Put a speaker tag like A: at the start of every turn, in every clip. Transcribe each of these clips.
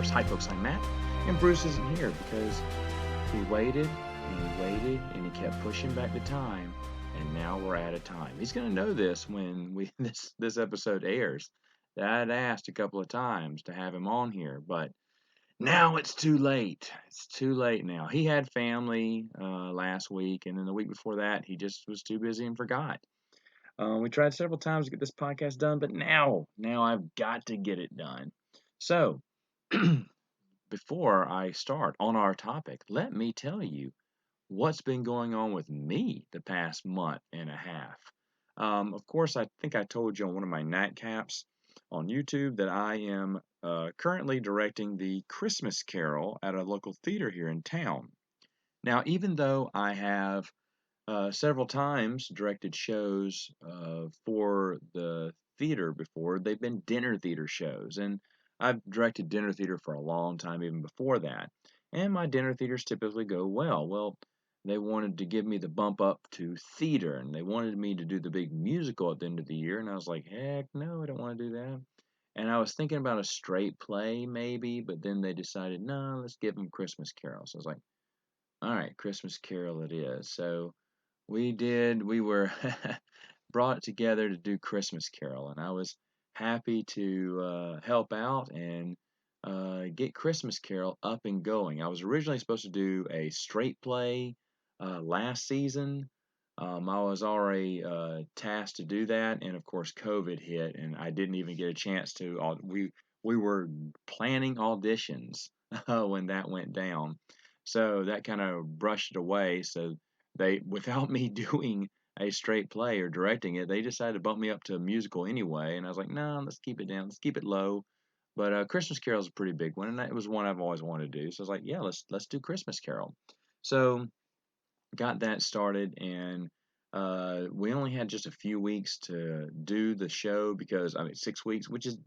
A: Tremors. Hi, folks, I'm Matt, and Bruce isn't here because he waited and he waited and he kept pushing back the time, and now we're out of time. He's going to know this when this episode airs. That I'd asked a couple of times to have him on here, but now it's too late. It's too late now. He had family last week, and then the week before that, he just was too busy and forgot. We tried several times to get this podcast done, but now I've got to get it done. So, before I start on our topic, let me tell you what's been going on with me the past month and a half. Of course, I think I told you on one of my nightcaps on YouTube that I am currently directing the Christmas Carol at a local theater here in town. Now, even though I have several times directed shows for the theater before. They've been dinner theater shows, and I've directed dinner theater for a long time, even before that. And my dinner theaters typically go well. Well, they wanted to give me the bump up to theater, and they wanted me to do the big musical at the end of the year, and I was like, heck no, I don't want to do that. And I was thinking about a straight play maybe, but then they decided, no, let's give them Christmas Carol. So I was like, all right, Christmas Carol it is. So we were brought together to do Christmas Carol, and I was happy to help out and get Christmas Carol up and going. I was originally supposed to do a straight play last season. I was already tasked to do that, and of course, COVID hit, and I didn't even get a chance to. We were planning auditions when that went down, so that kind of brushed it away. So they, without me doing a straight play or directing it, they decided to bump me up to a musical anyway. And I was like, no, let's keep it down, let's keep it low. But Christmas Carol is a pretty big one, and it was one I've always wanted to do. So I was like, yeah, let's do Christmas Carol. So got that started, and we only had just a few weeks to do the show because I mean 6 weeks, which is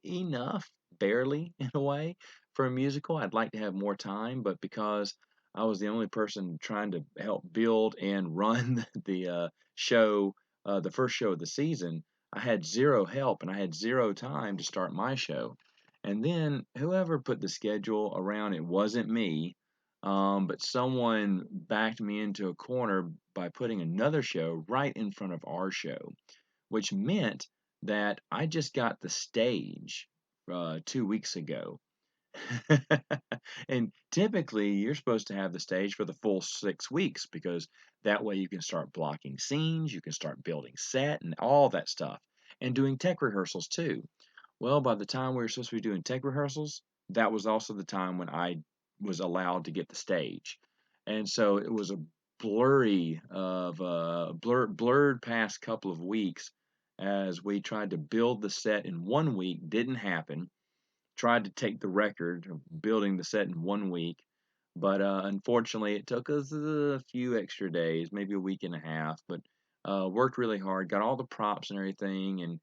A: enough, barely in a way, for a musical. I'd like to have more time, but because I was the only person trying to help build and run the show, the first show of the season, I had zero help and I had zero time to start my show. And then whoever put the schedule around it wasn't me, but someone backed me into a corner by putting another show right in front of our show, which meant that I just got the stage 2 weeks ago. And typically, you're supposed to have the stage for the full 6 weeks because that way you can start blocking scenes, you can start building set, and all that stuff, and doing tech rehearsals too. Well, by the time we were supposed to be doing tech rehearsals, that was also the time when I was allowed to get the stage. And so it was a blurred past couple of weeks as we tried to build the set in 1 week. Didn't happen. Tried to take the record of building the set in 1 week, but unfortunately it took us a few extra days, maybe a week and a half, but worked really hard, got all the props and everything, and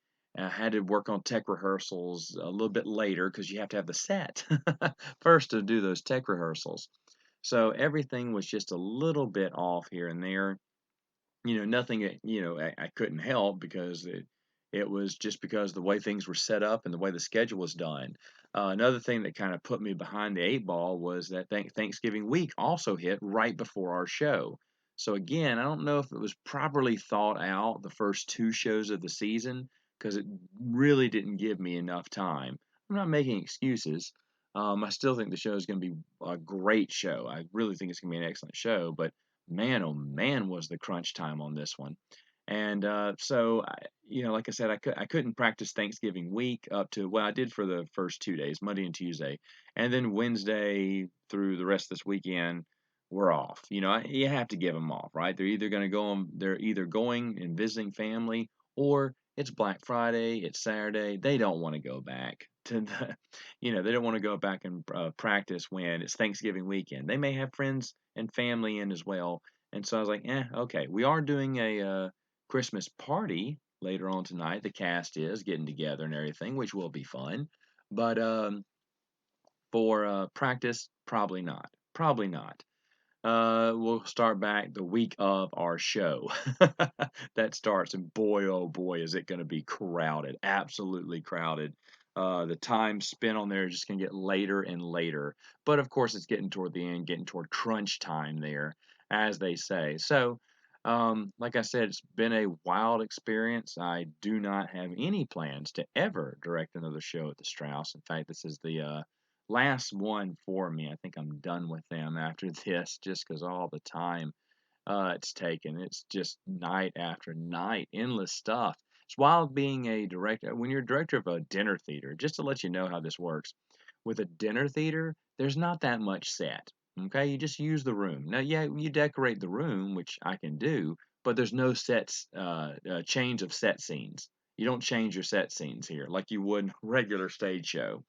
A: had to work on tech rehearsals a little bit later because you have to have the set first to do those tech rehearsals. So everything was just a little bit off here and there. Nothing that, I couldn't help because it was just because the way things were set up and the way the schedule was done. Another thing that kind of put me behind the eight ball was that Thanksgiving week also hit right before our show. So again, I don't know if it was properly thought out the first two shows of the season because it really didn't give me enough time. I'm not making excuses. I still think the show is going to be a great show. I really think it's going to be an excellent show, but man, oh man, was the crunch time on this one. And like I said, I couldn't practice Thanksgiving week up to, well, I did for the first 2 days, Monday and Tuesday. And then Wednesday through the rest of this weekend, we're off. You have to give them off, right? They're either going and visiting family, or it's Black Friday, it's Saturday. They don't want to go back to they don't want to go back and practice when it's Thanksgiving weekend. They may have friends and family in as well. And so I was like, okay. We are doing a Christmas party later on tonight. The cast is getting together and everything, which will be fun. But for practice, probably not. Probably not. We'll start back the week of our show. That starts, and boy, oh boy, is it going to be crowded. Absolutely crowded. The time spent on there is just gonna get later and later. But of course, it's getting toward the end, getting toward crunch time there, as they say. So, like I said, it's been a wild experience. I do not have any plans to ever direct another show at the Strauss. In fact, this is the last one for me. I think I'm done with them after this, just because all the time it's taken. It's just night after night, endless stuff. It's wild being a director. When you're a director of a dinner theater, just to let you know how this works, with a dinner theater, there's not that much set. Okay, you just use the room. Now, yeah, you decorate the room, which I can do, but there's no sets, change of set scenes. You don't change your set scenes here like you would in a regular stage show.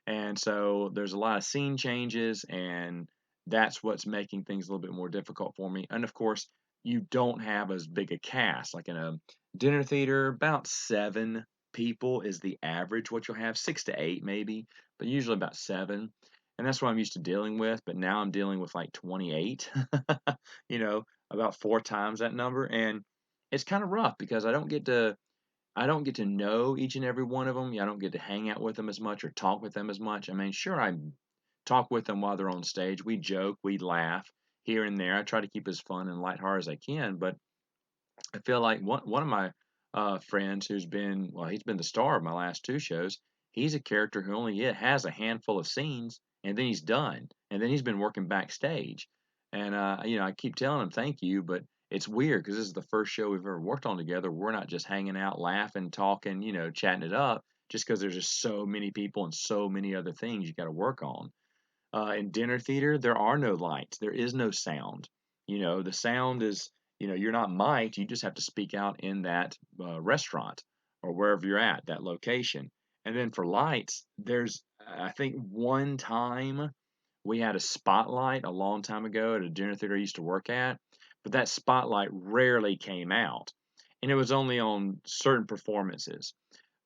A: And so there's a lot of scene changes, and that's what's making things a little bit more difficult for me. And of course, you don't have as big a cast. Like in a dinner theater, about 7 people is the average, what you'll have, 6 to 8 maybe, but usually about 7. And that's what I'm used to dealing with. But now I'm dealing with like 28, you know, about 4 times that number. And it's kind of rough because I don't get to know each and every one of them. I don't get to hang out with them as much or talk with them as much. I mean, sure, I talk with them while they're on stage. We joke, we laugh here and there. I try to keep as fun and lighthearted as I can, but I feel like one of my friends who's been well, he's been the star of my last 2 shows. He's a character who only has a handful of scenes, and then he's done, and then he's been working backstage. And I keep telling him thank you, but it's weird because this is the first show we've ever worked on together. We're not just hanging out, laughing, talking, chatting it up, just because there's just so many people and so many other things you got to work on. In dinner theater, there are no lights. There is no sound. The sound is, you're not mic'd. You just have to speak out in that restaurant or wherever you're at, that location. And then for lights, I think one time we had a spotlight a long time ago at a dinner theater I used to work at, but that spotlight rarely came out. And it was only on certain performances.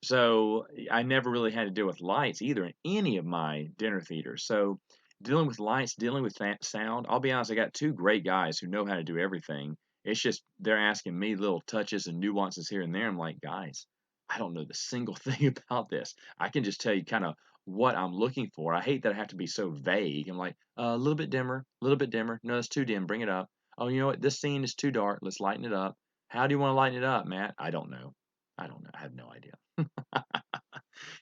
A: So I never really had to deal with lights either in any of my dinner theaters. So dealing with lights, dealing with that sound, I'll be honest, I got 2 great guys who know how to do everything. It's just they're asking me little touches and nuances here and there. I'm like, guys, I don't know the single thing about this. I can just tell you kind of what I'm looking for. I hate that I have to be so vague. I'm like, a little bit dimmer, a little bit dimmer. No, it's too dim. Bring it up. Oh, you know what? This scene is too dark. Let's lighten it up. How do you want to lighten it up, Matt? I don't know. I don't know. I have no idea.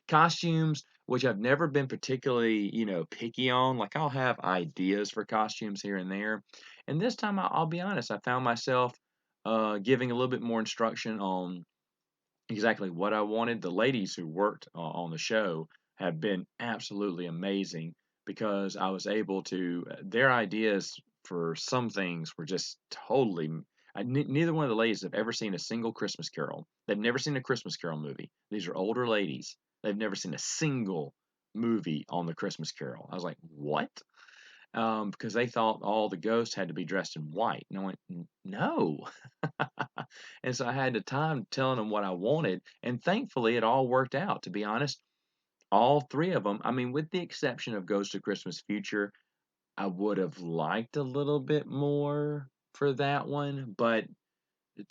A: Costumes, which I've never been particularly, picky on. Like I'll have ideas for costumes here and there. And this time, I'll be honest, I found myself giving a little bit more instruction on exactly what I wanted. The ladies who worked on the show have been absolutely amazing because I was able to, their ideas for some things were just totally. Neither one of the ladies have ever seen a single Christmas Carol. They've never seen a Christmas Carol movie. These are older ladies. They've never seen a single movie on the Christmas Carol. I was like, what? Because they thought all the ghosts had to be dressed in white. And I went, no. And so I had the time telling them what I wanted. And thankfully, it all worked out. To be honest, all 3 of them, I mean, with the exception of Ghost of Christmas Future, I would have liked a little bit more for that one. But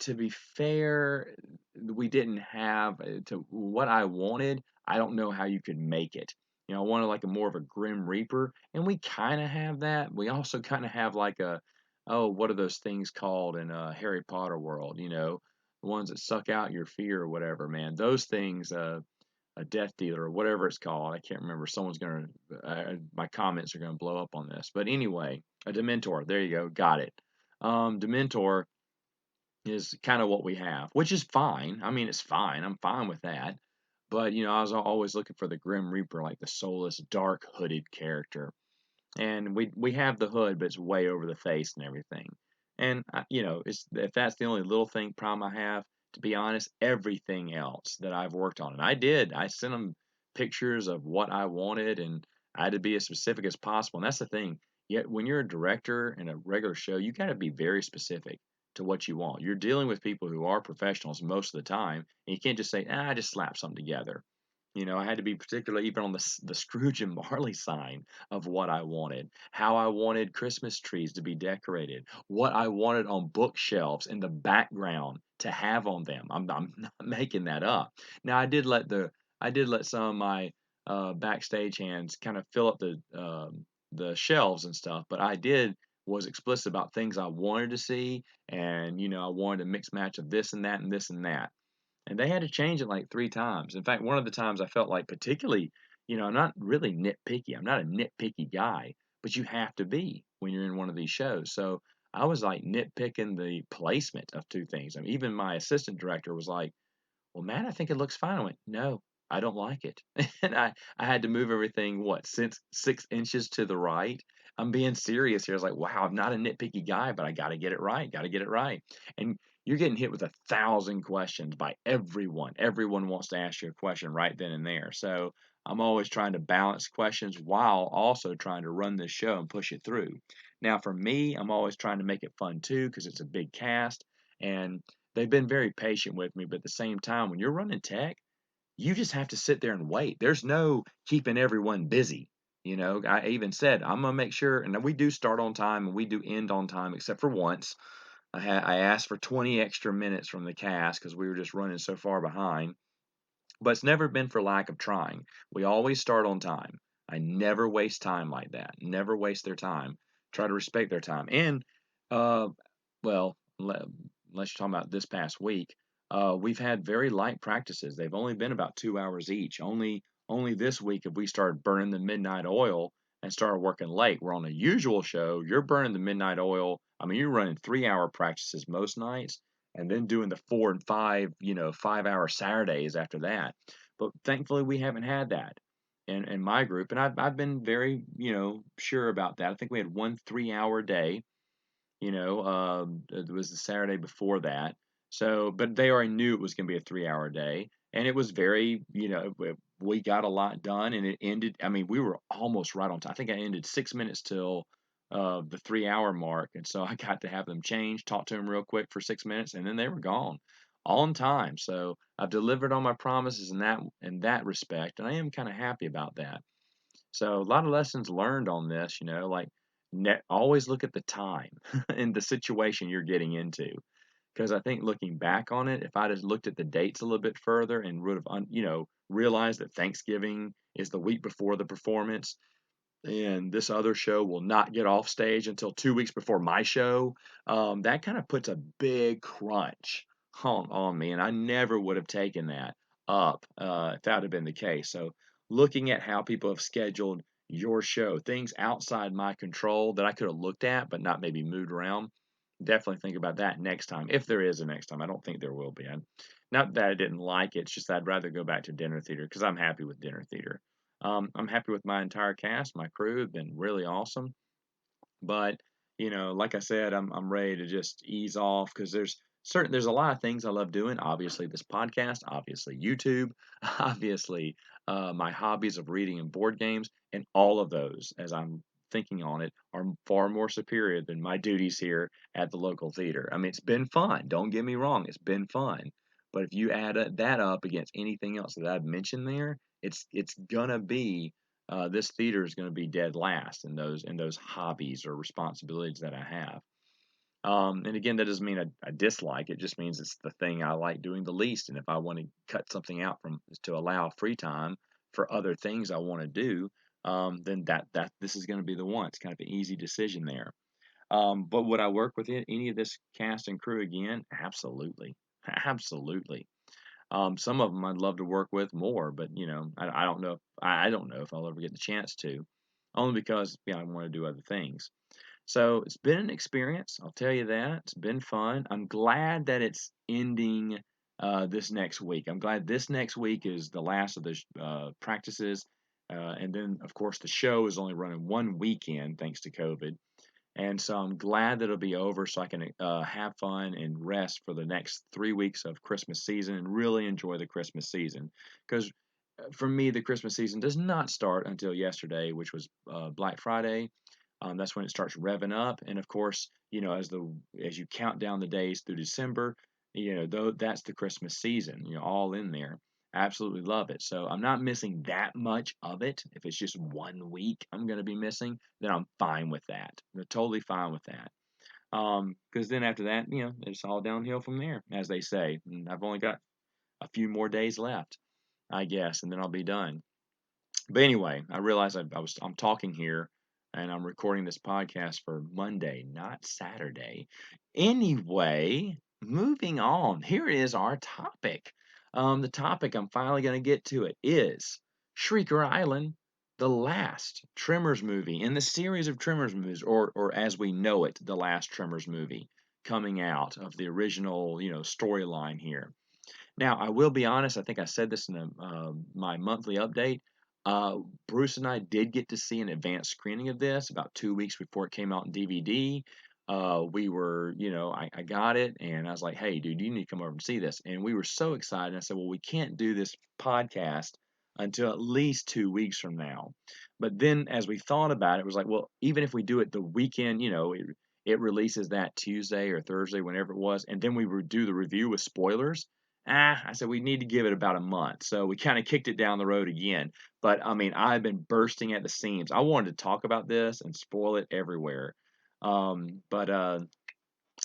A: to be fair, we didn't have to what I wanted. I don't know how you could make it. I wanted like a more of a Grim Reaper, and we kind of have that. We also kind of have like oh, what are those things called in Harry Potter world? The ones that suck out your fear or whatever, man. Those things, a Death Dealer or whatever it's called. I can't remember. My comments are gonna blow up on this, but anyway, a Dementor. There you go, got it. Dementor is kind of what we have, which is fine. I mean, it's fine. I'm fine with that. But, I was always looking for the Grim Reaper, like the soulless, dark hooded character. And we have the hood, but it's way over the face and everything. And if that's the only little thing problem I have, to be honest, everything else that I've worked on, and I sent them pictures of what I wanted, and I had to be as specific as possible. And that's the thing. Yet when you're a director in a regular show, you got to be very specific to what you want. You're dealing with people who are professionals most of the time, and you can't just say, I just slap something together. I had to be particular even on the Scrooge and Marley sign of what I wanted, how I wanted Christmas trees to be decorated, what I wanted on bookshelves in the background to have on them. I'm not making that up. Now, I did let I did let some of my backstage hands kind of fill up the shelves and stuff, but I did was explicit about things I wanted to see, and I wanted a mix match of this and that and this and that. And they had to change it like 3 times. In fact, one of the times I felt like particularly, I'm not really nitpicky. I'm not a nitpicky guy, but you have to be when you're in one of these shows. So I was like nitpicking the placement of 2 things. I mean, even my assistant director was like, "Well, Matt, I think it looks fine." I went, "No, I don't like it." And I had to move everything, what, since 6 inches to the right? I'm being serious here. I was like, "Wow, I'm not a nitpicky guy, but I gotta get it right, gotta get it right." And you're getting hit with 1,000 questions by everyone. Everyone wants to ask you a question right then and there. So I'm always trying to balance questions while also trying to run this show and push it through. Now, for me, I'm always trying to make it fun too because it's a big cast, and they've been very patient with me, but at the same time, when you're running tech, you just have to sit there and wait. There's no keeping everyone busy. I even said, I'm gonna make sure, and we do start on time and we do end on time, except for once. I asked for 20 extra minutes from the cast because we were just running so far behind. But it's never been for lack of trying. We always start on time. I never waste time like that. Never waste their time. Try to respect their time. And uh, well, unless you're talking about this past week, we've had very light practices. They've only been about 2 hours each. Only this week have we started burning the midnight oil and started working late. We're on a usual show. You're burning the midnight oil. I mean, you're running 3 hour practices most nights, and then doing the 4 and 5, 5 hour Saturdays after that. But thankfully, we haven't had that in my group, and I've been very sure about that. I think we had one 3 hour day, it was the Saturday before that. So, but they already knew it was going to be a 3 hour day. And it was very, we got a lot done and it ended. I mean, we were almost right on time. I think I ended 6 minutes till the 3 hour mark. And so I got to have them change, talk to them real quick for 6 minutes, and then they were gone on time. So I've delivered on my promises in that respect. And I am kind of happy about that. So a lot of lessons learned on this, like always look at the time and the situation you're getting into. Because I think looking back on it, if I'd have looked at the dates a little bit further and would have, realized that Thanksgiving is the week before the performance, and this other show will not get off stage until 2 weeks before my show. That kind of puts a big crunch on me, and I never would have taken that up if that had been the case. So, looking at how people have scheduled your show, things outside my control that I could have looked at but not maybe moved around, definitely think about that next time, if there is a next time. I don't think there will be. Not that I didn't like it, it's just I'd rather go back to dinner theater because I'm happy with dinner theater. I'm happy with my entire cast. My crew have been really awesome. But, like I said, I'm ready to just ease off because there's a lot of things I love doing. Obviously, this podcast, obviously YouTube, obviously my hobbies of reading and board games, and all of those, as I'm thinking on it, are far more superior than my duties here at the local theater. I mean, it's been fun. Don't get me wrong, it's been fun. But if you add that up against anything else that I've mentioned there, it's gonna be this theater is going to be dead last in those hobbies or responsibilities that I have. And again, that doesn't mean I dislike it. Just means it's the thing I like doing the least. And if I want to cut something out from to allow free time for other things I want to do, then that this is going to be the one. It's kind of an easy decision there. But would I work with any of this cast and crew again? Absolutely, absolutely. Some of them I'd love to work with more, but I don't know. I don't know if I'll ever get the chance to, only because I want to do other things. So it's been an experience. I'll tell you that it's been fun. I'm glad that it's ending this next week. I'm glad this next week is the last of the practices, and then of course the show is only running one weekend thanks to COVID. And so I'm glad that it'll be over so I can have fun and rest for the next 3 weeks of Christmas season and really enjoy the Christmas season. Because for me, the Christmas season does not start until yesterday, which was Black Friday. That's when it starts revving up, and of course, as you count down the days through December, though that's the Christmas season, all in there. Absolutely love it. So I'm not missing that much of it. If it's just 1 week I'm going to be missing, then I'm fine with that. I'm totally fine with that. Because then after that, it's all downhill from there, as they say. And I've only got a few more days left. I guess, and then I'll be done. But anyway, I realized I'm talking here and I'm recording this podcast for Monday, not Saturday. Anyway, moving on. Here is our topic. The topic, I'm finally going to get to it, is Shrieker Island, the last Tremors movie in the series of Tremors movies, or as we know it, the last Tremors movie coming out of the original, storyline here. Now, I will be honest, I think I said this in my monthly update. Uh, Bruce and I did get to see an advanced screening of this about 2 weeks before it came out in DVD. We were, I got it and I was like, hey, dude, you need to come over and see this. And we were so excited. I said, well, we can't do this podcast until at least 2 weeks from now. But then as we thought about it, it was like, well, even if we do it the weekend, it releases that Tuesday or Thursday, whenever it was, and then we would do the review with spoilers. I said we need to give it about a month. So we kind of kicked it down the road again. But I mean, I've been bursting at the seams. I wanted to talk about this and spoil it everywhere. But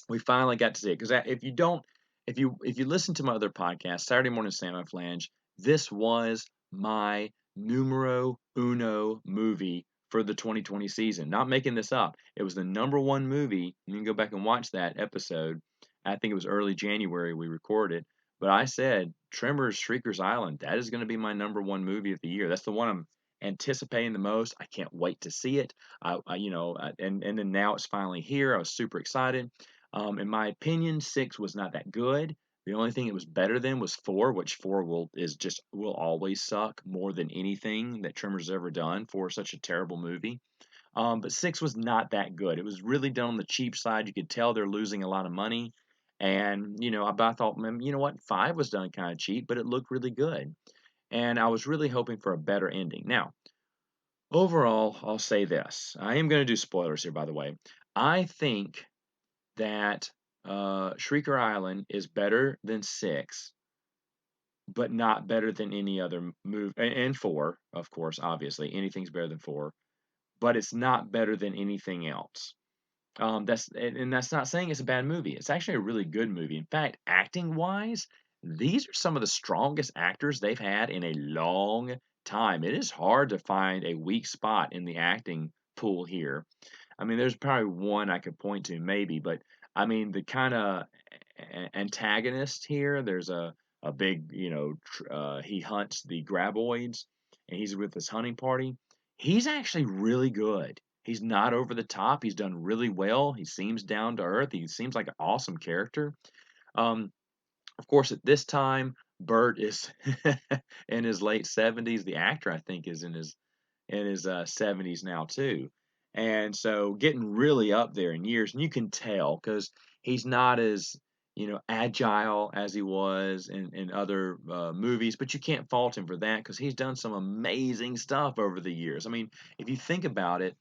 A: we finally got to see it because if you don't, if you listen to my other podcast, Saturday Morning Salmon Flange, this was my numero uno movie for the 2020 season. Not making this up. It was the number one movie. You can go back and watch that episode. I think it was early January we recorded. But I said Tremors, Shrieker's Island. That is going to be my number one movie of the year. That's the one I'm anticipating the most. I can't wait to see it. And then now it's finally here. I was super excited. In my opinion, six was not that good. The only thing it was better than was four, which four will always suck more than anything that Tremors has ever done for such a terrible movie. But six was not that good. It was really done on the cheap side. You could tell they're losing a lot of money. And I thought, man, you know what? Five was done kind of cheap, but it looked really good. And I was really hoping for a better ending. Now, overall, I'll say this. I am going to do spoilers here, by the way. I think that Shrieker Island is better than six, but not better than any other move. And four, of course, obviously, anything's better than four, but it's not better than anything else. That's not saying it's a bad movie. It's actually a really good movie. In fact, acting wise, these are some of the strongest actors they've had in a long time. It is hard to find a weak spot in the acting pool here. I mean, there's probably one I could point to maybe, but I mean, the kind of antagonist here, there's a big, he hunts the graboids and he's with this hunting party. He's actually really good. He's not over the top. He's done really well. He seems down to earth. He seems like an awesome character. Um, of course, at this time, Bert is in his late 70s. The actor, I think, is in his 70s now too. And so getting really up there in years, and you can tell because he's not as agile as he was in other movies, but you can't fault him for that because he's done some amazing stuff over the years. I mean, if you think about it,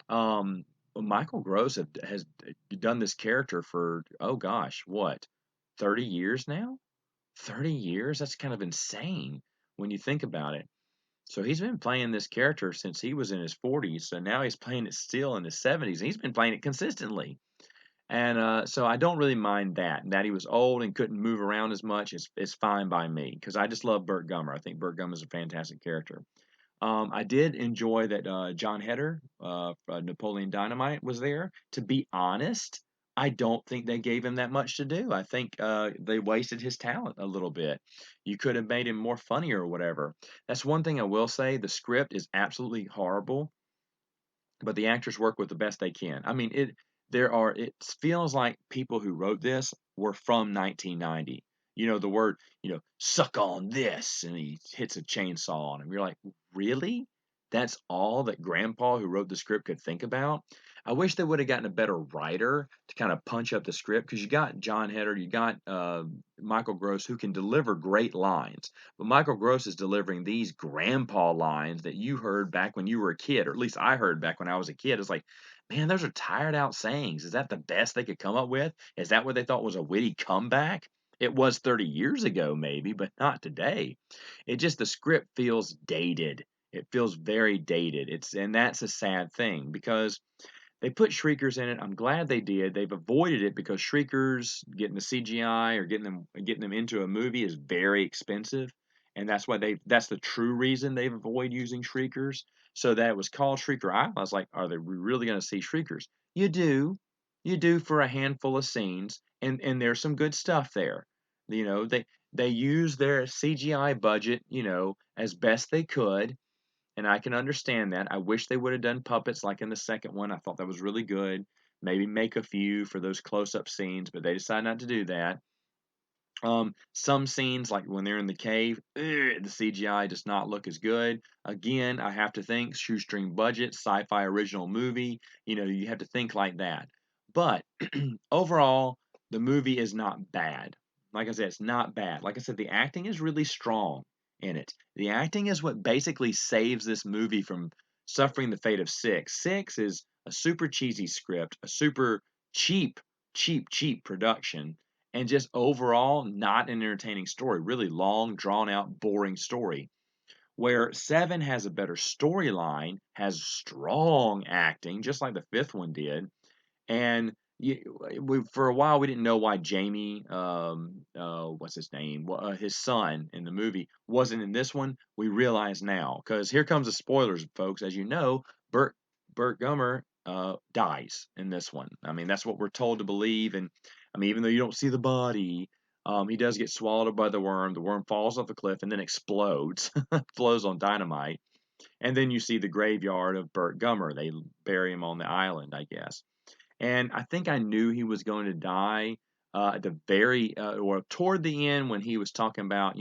A: um, Michael Gross has done this character for, oh gosh, what, 30 years now? 30 years? That's kind of insane when you think about it. So he's been playing this character since he was in his 40s. So now he's playing it still in his 70s. And he's been playing it consistently. And so I don't really mind that. And that he was old and couldn't move around as much is fine by me because I just love Burt Gummer. I think Burt Gummer is a fantastic character. I did enjoy that John Heder, Napoleon Dynamite, was there. To be honest, I don't think they gave him that much to do. I think they wasted his talent a little bit. You could have made him more funny or whatever. That's one thing I will say. The script is absolutely horrible, but the actors work with the best they can. I mean, it feels like people who wrote this were from 1990. The word, suck on this, and he hits a chainsaw on him. You're like, really? That's all that Grandpa who wrote the script could think about? I wish they would have gotten a better writer to kind of punch up the script because you got John Heder, you got Michael Gross who can deliver great lines. But Michael Gross is delivering these grandpa lines that you heard back when you were a kid, or at least I heard back when I was a kid. It's like, man, those are tired out sayings. Is that the best they could come up with? Is that what they thought was a witty comeback? It was 30 years ago, maybe, but not today. The script feels dated. It feels very dated. And that's a sad thing because they put Shriekers in it. I'm glad they did. They've avoided it because Shriekers getting the CGI or getting them into a movie is very expensive. and that's the true reason they've avoided using shriekers. So that it was called Shrieker Island. I was like, are they really going to see shriekers? You do, you do for a handful of scenes, and there's some good stuff there. You know, they use their CGI budget, as best they could, and I can understand that. I wish they would have done puppets like in the second one. I thought that was really good. Maybe make a few for those close-up scenes, but they decided not to do that. Some scenes, like when they're in the cave, the CGI does not look as good. Again, I have to think shoestring budget, sci-fi original movie. You have to think like that. But overall, the movie is not bad. Like I said, it's not bad. Like I said, the acting is really strong in it. The acting is what basically saves this movie from suffering the fate of Six. Six is a super cheesy script, a super cheap production, and just overall not an entertaining story. Really long, drawn out, boring story. Where Seven has a better storyline, has strong acting, just like the fifth one did, and for a while we didn't know why Jamie, what's his name, his son in the movie wasn't in this one. We realize now, because here comes the spoilers, folks. As you know, Burt Gummer dies in this one. I mean, that's what we're told to believe, and I mean, even though you don't see the body, he does get swallowed up by the worm. The worm falls off the cliff and then explodes, flows on dynamite, and then you see the graveyard of Burt Gummer. They bury him on the island, I guess. And I think I knew he was going to die at the very or toward the end when he was talking about,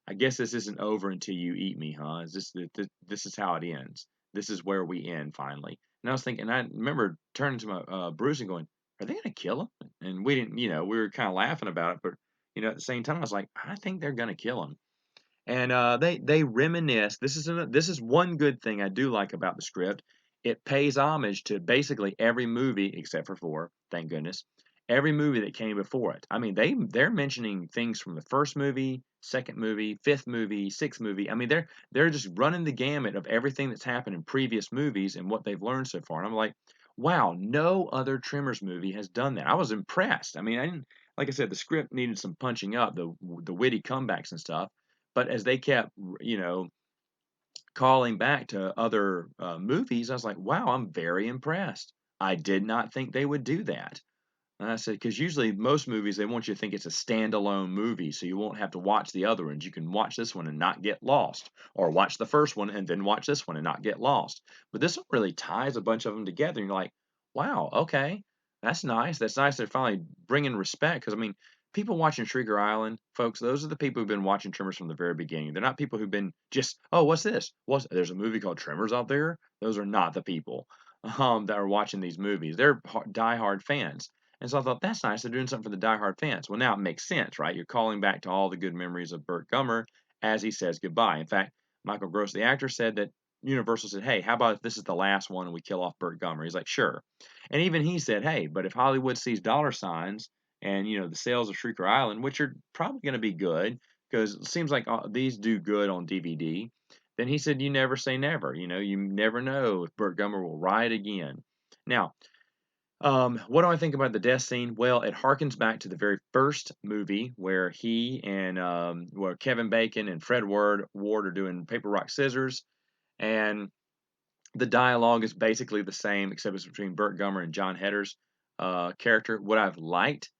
A: I guess this isn't over until you eat me, huh? This is how it ends? This is where we end finally. And I was thinking, I remember turning to my Bruce and going, "Are they going to kill him?" And we didn't, we were kind of laughing about it, but at the same time, I was like, I think they're going to kill him. And they reminisce. This is one good thing I do like about the script. It pays homage to basically every movie except for four, thank goodness. Every movie that came before it. I mean, they're mentioning things from the first movie, second movie, fifth movie, sixth movie. I mean, they're just running the gamut of everything that's happened in previous movies and what they've learned so far. And I'm like, wow, no other Tremors movie has done that. I was impressed. I mean, I didn't like I said, the script needed some punching up, the witty comebacks and stuff. But as they kept, calling back to other movies, I was like, wow, I'm very impressed. I did not think they would do that. And I said, because usually most movies, they want you to think it's a standalone movie, so you won't have to watch the other ones. You can watch this one and not get lost, or watch the first one and then watch this one and not get lost. But this one really ties a bunch of them together, and you're like, wow, okay, that's nice. That's nice. They're finally bringing respect, because I mean, people watching Shrieker Island, folks, those are the people who've been watching Tremors from the very beginning. They're not people who've been just, oh, what's this? There's a movie called Tremors out there? Those are not the people that are watching these movies. They're diehard fans. And so I thought, that's nice. They're doing something for the diehard fans. Well, now it makes sense, right? You're calling back to all the good memories of Burt Gummer as he says goodbye. In fact, Michael Gross, the actor, said that Universal said, hey, how about if this is the last one and we kill off Burt Gummer? He's like, sure. And even he said, hey, but if Hollywood sees dollar signs and, the sales of Shrieker Island, which are probably going to be good because it seems like these do good on DVD, then he said, you never say never. You never know if Burt Gummer will ride again. Now, what do I think about the death scene? Well, it harkens back to the very first movie where he and where Kevin Bacon and Fred Ward are doing paper rock scissors, and the dialogue is basically the same except it's between Burt Gummer and John Hetter's character. Would I've liked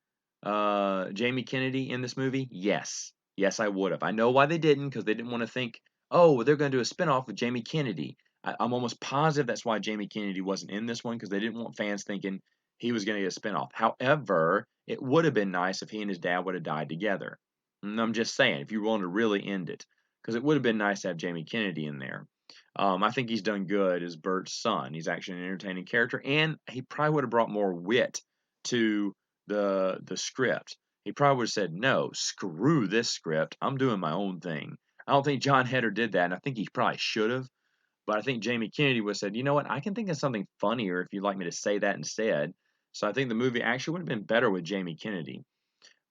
A: Jamie Kennedy in this movie? Yes, yes, I would have. I know why they didn't, because they didn't want to think, oh, they're going to do a spinoff with Jamie Kennedy. I'm almost positive that's why Jamie Kennedy wasn't in this one, because they didn't want fans thinking he was going to get a spinoff. However, it would have been nice if he and his dad would have died together. And I'm just saying, if you want to really end it, because it would have been nice to have Jamie Kennedy in there. I think he's done good as Bert's son. He's actually an entertaining character, and he probably would have brought more wit to the script. He probably would have said, "No, screw this script. I'm doing my own thing." I don't think John Heder did that, and I think he probably should have. But I think Jamie Kennedy would have said, "You know what? I can think of something funnier if you'd like me to say that instead." So I think the movie actually would have been better with Jamie Kennedy.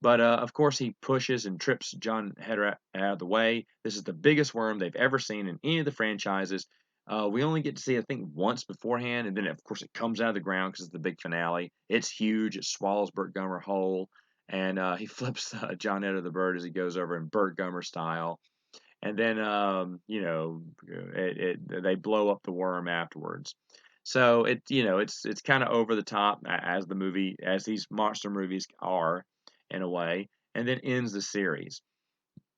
A: But of course, he pushes and trips John Heder out of the way. This is the biggest worm they've ever seen in any of the franchises. We only get to see, I think, once beforehand, and then of course it comes out of the ground because it's the big finale. It's huge. It swallows Burt Gummer whole, and he flips John Heder the bird as he goes over in Burt Gummer style. and then they blow up the worm afterwards. So it's kind of over the top as the movie as these monster movies are in a way, and then ends the series.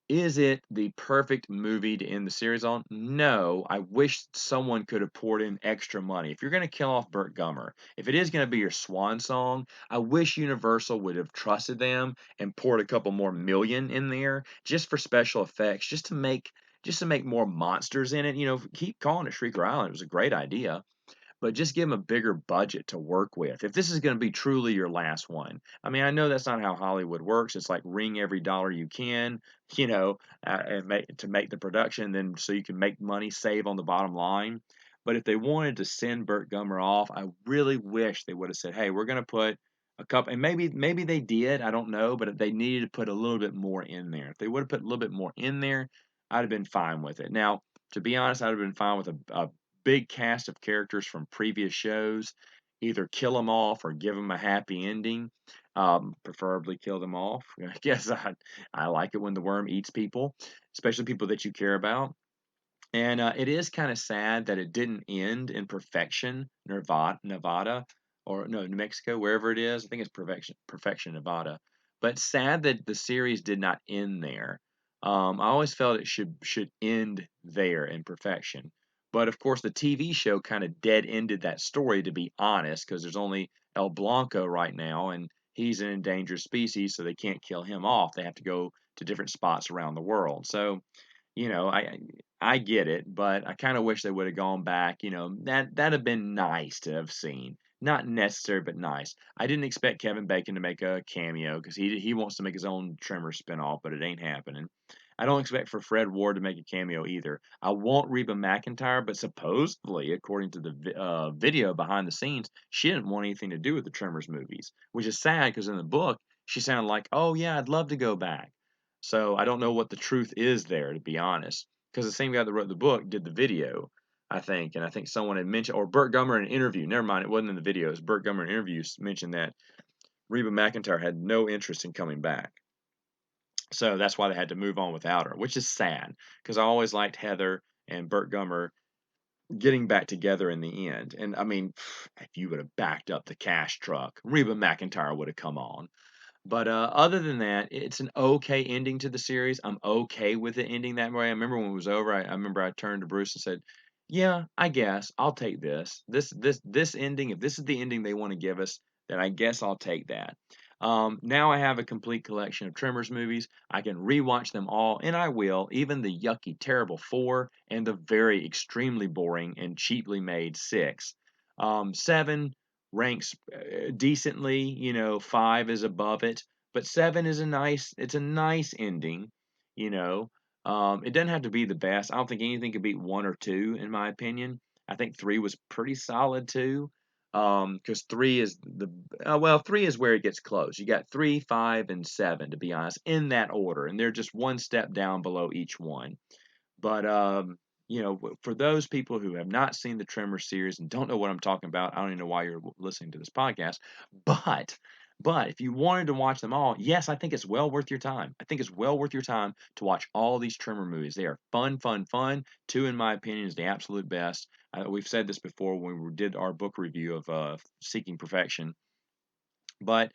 A: Is it the perfect movie to end the series on? No. I wish someone could have poured in extra money. If you're going to kill off Burt Gummer, if it is going to be your swan song, I wish Universal would have trusted them and poured a couple more million in there just for special effects, just to make more monsters in it. Keep calling it Shrieker Island. It was a great idea, but just give them a bigger budget to work with. If this is going to be truly your last one, I mean, I know that's not how Hollywood works. It's like wring every dollar you can, and make the production, then so you can make money, save on the bottom line. But if they wanted to send Burt Gummer off, I really wish they would have said, "Hey, we're going to put a couple," and maybe they did. I don't know, but they needed to put a little bit more in there. If they would have put a little bit more in there, I'd have been fine with it. Now, to be honest, I'd have been fine with a big cast of characters from previous shows. Either kill them off or give them a happy ending. Preferably kill them off. I guess I like it when the worm eats people, especially people that you care about. And it is kind of sad that it didn't end in Perfection, Nevada, or no, New Mexico, wherever it is. I think it's Perfection, Nevada. But sad that the series did not end there. I always felt it should end there in Perfection. But of course, the TV show kind of dead ended that story, to be honest, because there's only El Blanco right now, and he's an endangered species, so they can't kill him off. They have to go to different spots around the world. So you know, I get it, but I kind of wish they would have gone back. That'd have been nice to have seen. Not necessary, but nice. I didn't expect Kevin Bacon to make a cameo because he wants to make his own Tremors spinoff, but it ain't happening. I don't expect for Fred Ward to make a cameo either. I want Reba McEntire, but supposedly, according to the video behind the scenes, she didn't want anything to do with the Tremors movies, which is sad because in the book she sounded like, "Oh yeah, I'd love to go back." So I don't know what the truth is there, to be honest, because the same guy that wrote the book did the video, I think, and I think someone had mentioned, or Burt Gummer in an interview. Never mind, it wasn't in the videos. Burt Gummer in interviews mentioned that Reba McEntire had no interest in coming back, so that's why they had to move on without her, which is sad because I always liked Heather and Burt Gummer getting back together in the end. And I mean, if you would have backed up the cash truck, Reba McEntire would have come on. But, other than that, it's an okay ending to the series. I'm okay with it ending that way. I remember when it was over, I remember I turned to Bruce and said, "Yeah, I guess I'll take this. This ending, if this is the ending they wanna give us, then I guess I'll take that." Now I have a complete collection of Tremors movies. I can rewatch them all, and I will, even the yucky, terrible 4 and the very extremely boring and cheaply made 6. 7 ranks decently. 5 is above it, but 7 is it's a nice ending. You know, it doesn't have to be the best. I don't think anything could beat 1 or 2 in my opinion. I think 3 was pretty solid too. Because 3 is well, 3 is where it gets close. You got 3, 5, and 7 to be honest, in that order, and they're just one step down below each one. But, for those people who have not seen the Tremors series and don't know what I'm talking about, I don't even know why you're listening to this podcast. But, but if you wanted to watch them all, yes, I think it's well worth your time. I think it's well worth your time to watch all these Tremor movies. They are fun, fun, fun. 2, in my opinion, is the absolute best. We've said this before when we did our book review of Seeking Perfection. But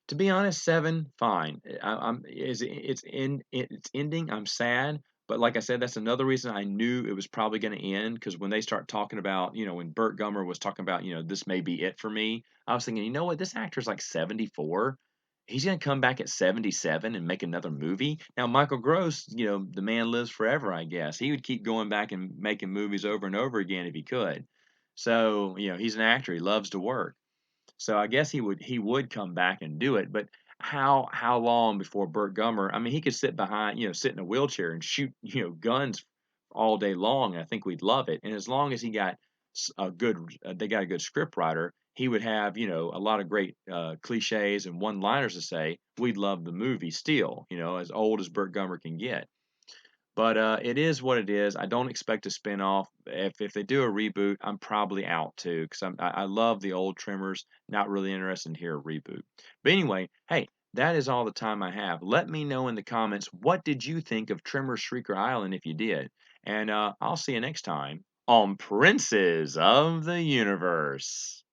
A: to be honest, 7, fine. I'm is it's ending. I'm sad, but like I said, that's another reason I knew it was probably going to end because when they start talking about, when Burt Gummer was talking about, this may be it for me, I was thinking, you know what, this actor's like 74. He's going to come back at 77 and make another movie. Now, Michael Gross, the man lives forever, I guess. He would keep going back and making movies over and over again if he could. So, he's an actor. He loves to work. So I guess he would come back and do it, but how long before Burt Gummer? I mean, he could sit in a wheelchair and shoot, guns all day long. I think we'd love it. And as long as he got they got a good script writer, he would have, a lot of great cliches and one-liners to say. We'd love the movie still, as old as Burt Gummer can get. But, it is what it is. I don't expect a spin-off. If they do a reboot, I'm probably out too because I love the old Tremors, not really interested in hear a reboot. But anyway, hey, That is all the time I have. Let me know in the comments, what did you think of Tremors Shrieker Island if you did? And I'll see you next time on Princes of the Universe.